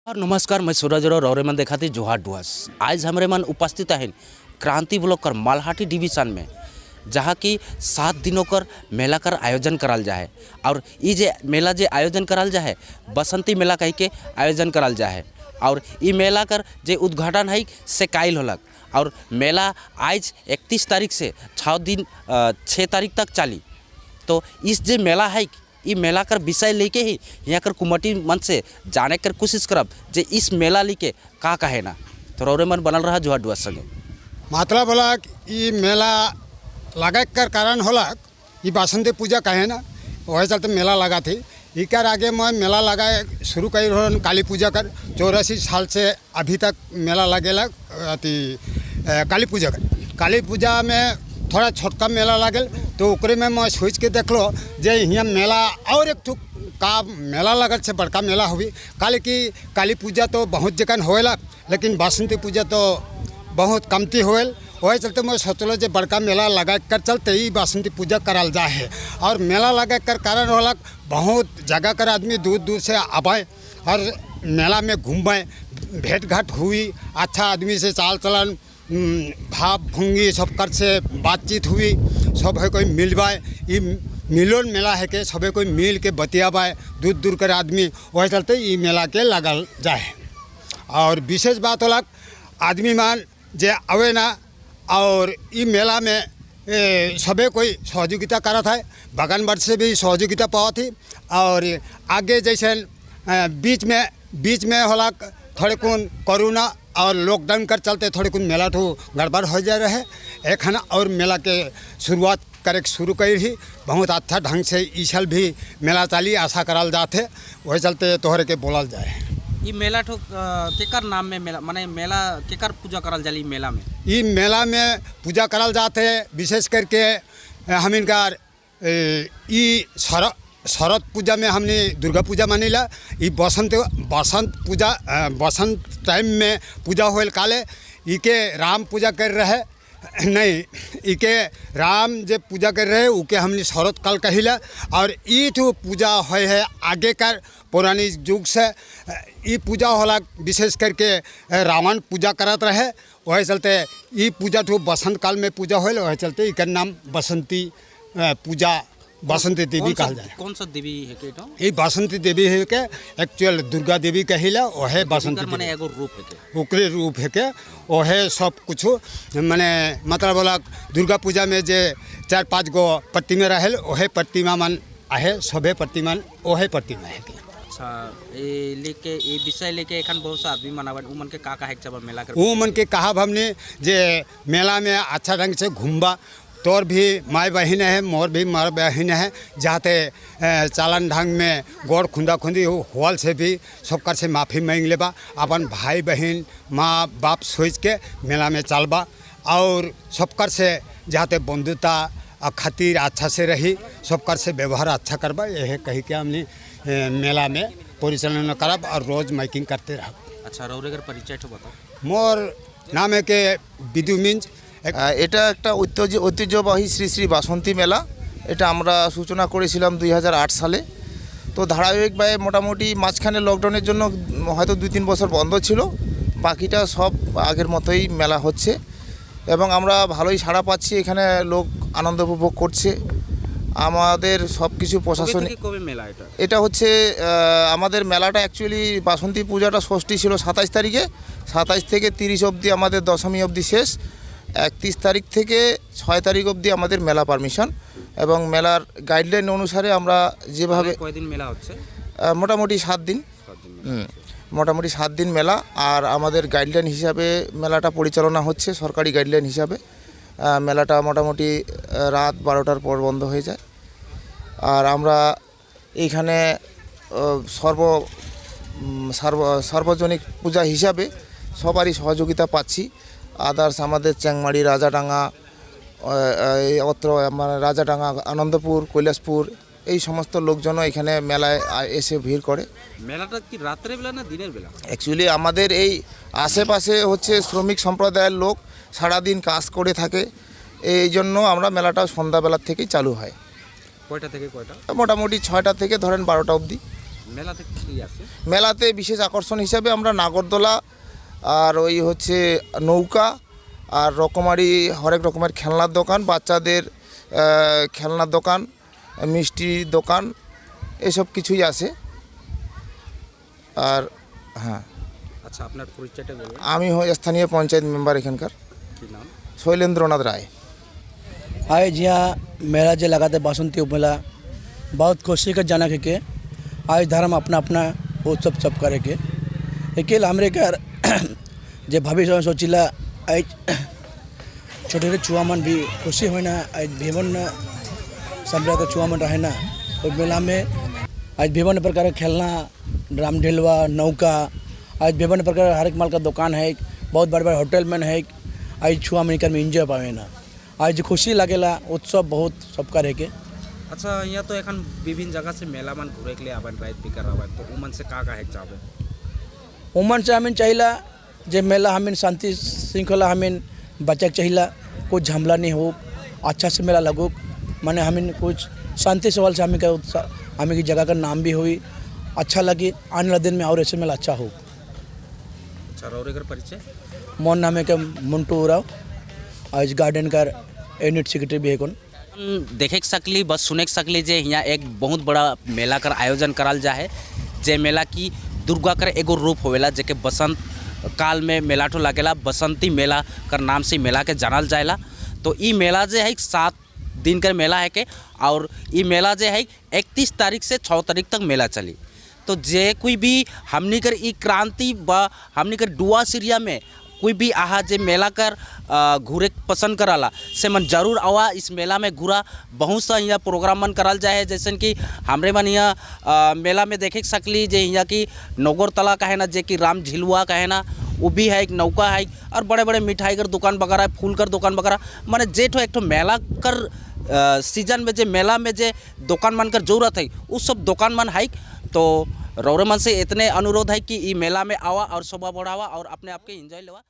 और नमस्कार, मैं सूरज और रौरे मन देखाती जोहार डुआस। आज हमारे मन उपस्थित है क्रांति ब्लॉक कर मालहाटी डिवीजन में, जहाँ की 7 दिनों कर मेला कर आयोजन कराल जाए। और ये जे मेला जे आयोजन कराल जाए बसंती मेला कह के आयोजन कराल जाए। और ये मेला कर जे उद्घाटन है से कायल होलक। और मेला आज 31 तारीख से 6 तारीख तक चली। तो इस जे मेला है ये मेला कर विषय लेके ही यहाँ कर कुमटी मन से जाने कर कोशिश करब जे इस मेला लेके का कहे ना। तो रौरे मन बनल रहा जोहार डुआस संगे। मतलब होला ये मेला लगा कर कारण होला ये बासंती पूजा कहे ना, वही चलते मेला लगा थी। इकर आगे मैं मेला लगा शुरू कर रहा काली पूजा कर 84 साल से अभी तक मेला लगेला। अति काली पूजा कर काली पूजा में थोड़ा छोटका मेला लागल तो ओकरे में मैं सोच के देख लो जे यहाँ मेला और एक ठुक का मेला लगल से बड़का मेला हुई। काली पूजा तो बहुत जगह होएला, लेकिन बासंती पूजा तो बहुत कमती होएल। वही चलते मैं सोचलो जे बड़का मेला लगा कर चलते ही बासंती पूजा कराल जाए। और मेला लगा कर कारण होला बहुत जगह कर आदमी दूर दूर से आवे और मेला में घूमे, भेंट घाट हुई, अच्छा आदमी से चाल चलन भाव भंगी सब कर से बातचीत हुई। सब है कोई मिलवाए, ये मिलोन मेला है के सब कोई मिल के बतियावाए दूर दूर कर आदमी। वही चलते ये मेला के लगल जाए। और विशेष बात होला आदमी मान जे आवे ना, और ये मेला में सबे कोई सहयोगिता करत है। बगन वर्ष से भी सहयोगिता पावत थी। और आगे जैसे बीच में होला थोड़े कौन कोरोना और लॉकडाउन कर चलते थोड़े कुछ मेला तो गड़बड़ हो जा रहे। एक है और मेला के शुरुआत करे शुरू करी ही बहुत अच्छा ढंग से इस साल भी मेला चाली आशा कराल जाते। वही चलते तोहरे के बोलल जाए। ये मेला ठो केकर नाम में मेला माने मेला केकर पूजा कराल जाली मेला में? ये मेला में पूजा कराल जाते विशेष करके हम इनकार ये शरद पूजा में हमने दुर्गा पूजा मानीला। ये बसंत पूजा बसंत टाइम में पूजा होल काले इके राम पूजा कर रहे नहीं, इके राम जे पूजा कर रहे उके हमने शरद काल कहिला। और ये तो पूजा है आगे कर पुरानी युग से ये पूजा होला विशेष करके रावण पूजा करत रहे। वही चलते ये पूजा तो बसंत काल में पूजा होल। वही चलते इकर नाम बसंती पूजा बासंती देवी कहा जाए। कौन सा देवी है के तो? ये बासंती देवी है के एक्चुअल दुर्गा देवी कहिला। वह बासंती माने एगो रूप है के ओकरे रूप है के वह सब कुछ माने मतलब बोला दुर्गा पूजा में जे 4-5 गो प्रतिमा रहल वह प्रतिमा मन आहे सबे प्रतिमा वह प्रतिमा है के। अच्छा, ये लेके ये विषय लेके एखन बहुत सा आदमी मनावन उ मन के का है जब मेला कर वो मन के कहा हमने जे मेला में अच्छा ढंग से घूमबा। तोर भी माई बहन है, मोर भी मार बहन है, जाते चालन ढंग में गोड़ खुंदा खुंदी होल से भी सबकर से माफ़ी मांग लेबा। अपन भाई बहन माँ बाप सोच के मेला में चलबा। और सबकर से जाते बंधुता खातिर अच्छा से रही, सबकर से व्यवहार अच्छा करबा। यह कही के हमने मेला में परिचालन करब और रोज़ माइकिंग करते रह। अच्छा, रौरेगर परिचय तो बताओ। मोर नाम है के बिदु मिंज। এটা একটা ঐতিহ্যবাহী শ্রী শ্রী বাসন্তী মেলা। এটা আমরা সূচনা করেছিলাম 2008 সালে। তো ধারাবাহিকভাবে মোটামুটি মাঝখানে লকডাউনের জন্য হয়তো 2-3 বছর বন্ধ ছিল, বাকিটা সব আগের মতোই মেলা হচ্ছে এবং আমরা ভালোই সাড়া পাচ্ছি। এখানে লোক আনন্দ উপভোগ করছে। আমাদের সব কিছু প্রশাসনিক কবে মেলা এটা হচ্ছে আমাদের মেলাটা অ্যাকচুয়ালি বাসন্তী পূজাটা ষষ্ঠী ছিল 27 তারিখে, 27 থেকে 30 অবধি আমাদের দশমী অবধি শেষ। 31 তারিখ থেকে 6 তারিখ অবধি আমাদের মেলা পারমিশন এবং মেলার গাইডলাইন অনুসারে আমরা যেভাবে কয়দিন মেলা হচ্ছে মোটামুটি 7 দিন মোটামুটি 7 দিন মেলা। আর আমাদের গাইডলাইন হিসাবে মেলাটা পরিচালনা হচ্ছে সরকারি গাইডলাইন হিসাবে। মেলাটা মোটামুটি রাত 12টার পর বন্ধ হয়ে যায়। আর আমরা এইখানে সার্বজনিক পূজা হিসাবে সবারই সহযোগিতা পাচ্ছি। আদার্স আমাদের চ্যাংমারি, রাজাডাঙ্গা, অত্র মানে রাজাডাঙ্গা, আনন্দপুর, কৈলাসপুর এই সমস্ত লোকজনও এখানে মেলায় এসে ভিড় করে। মেলাটা কি রাত্রের বেলা না দিনের বেলা? অ্যাকচুয়ালি আমাদের এই আশেপাশে হচ্ছে শ্রমিক সম্প্রদায়ের লোক সারাদিন কাজ করে থাকে, এই জন্য আমরা মেলাটা সন্ধ্যাবেলার থেকেই চালু হয়। কয়টা থেকে কয়টা? মোটামুটি 6টা থেকে ধরেন 12টা অবধি। মেলাতে কি আছে? মেলাতে বিশেষ আকর্ষণ হিসাবে আমরা নাগরদোলা আর ওই হচ্ছে নৌকা আর রকমারি হরেক রকমের খেলনার দোকান, বাচ্চাদের খেলনার দোকান, মিষ্টি দোকান, এসব কিছুই আছে। আর হ্যাঁ, আচ্ছা, আপনার পরিচয়টা বলুন। আমি স্থানীয় পঞ্চায়েত মেম্বার এখানকার, কি नाम? शैलेंद्रनाथ राय। आज यहाँ मेला जो लगाते बासंती मेला बहुत खुशी का जनक है के आज धर्म अपना अपना उत्सव सब करे के अकेले हमरे का जे भविष्य में सोचिला आज छोटे छोटे छुआ मन भी खुशी होना आज विभिन्न सम्राट का छुआ मन रहे ना और मेला में आज विभिन्न प्रकार का खेलना, राम ढेलवा, नौका, आज विभिन्न प्रकार हर एक माल का दुकान है, बहुत बड़े बड़े होटल में है। आज छुआ मिलकर में एंजॉय पावे ना आज खुशी लगेला उत्सव बहुत सबका रह के। अच्छा, यहाँ तो एखन विभिन्न जगह से मेला मन घूरे के लिए आवन रात बिकर आवन, तो उमन से का है चाहबे? उमन से हमें चाहिला जे मेला हमें शांति श्रृंखला हमें बचक चाहिला, कुछ झमला नहीं हो, अच्छा से मेला लगो, माने हमें कुछ शांति सवाल से हमें की जगह का नाम भी हुई अच्छा लगे, आने वाले दिन में और ऐसे मेला अच्छा हो। अच्छा, रौरे का परिचय? मोन नाम है के मुंटू उराव, आज गार्डन का यूनिट सेक्रेटरी भी है कौन। देखे सकली बस सुने सकली जे यहाँ एक बहुत बड़ा मेला कर आयोजन कराल जा है, जे मेला की दुर्गा कर एगो रूप होवेला, जेके बसंत काल में मेला ठो लागेला, बसंती मेला कर नाम से मेला के जानल जाएला। तो ई मेला जे है 7 दिन कर मेला है के, और ई मेला जे है 31 तारीख से 6 तारीख तक मेला चली। तो जे कोई भी हमनी कर ई क्रांति बा हमनी कर डुआ सिरिया में कोई भी आहा जे मेला कर घूरे पसंद कराला से मन जरूर आवा, इस मेला में घूरा। बहुत सा यहाँ प्रोग्राम मन कराल जाए, जैसे कि हमरे मन यहाँ मेला में देखे सकली जे यहाँ की नौगोर तला का है ना, जे कि राम झिलुआ का है ना, वो भी है, एक नौका है, और बड़े बड़े मिठाई कर दुकान वगैरह, फूल कर दुकान वगैरह, माने जे ठो एक ठो मेला कर सीजन में जे मेला में जे दुकान मन कर जरूरत है उस सब दुकान मन है। तो रौरे मन से इतने अनुरोध है कि ई मेला में आवा और शोभा बढ़ावा और अपने आप के एंजॉय लेवा।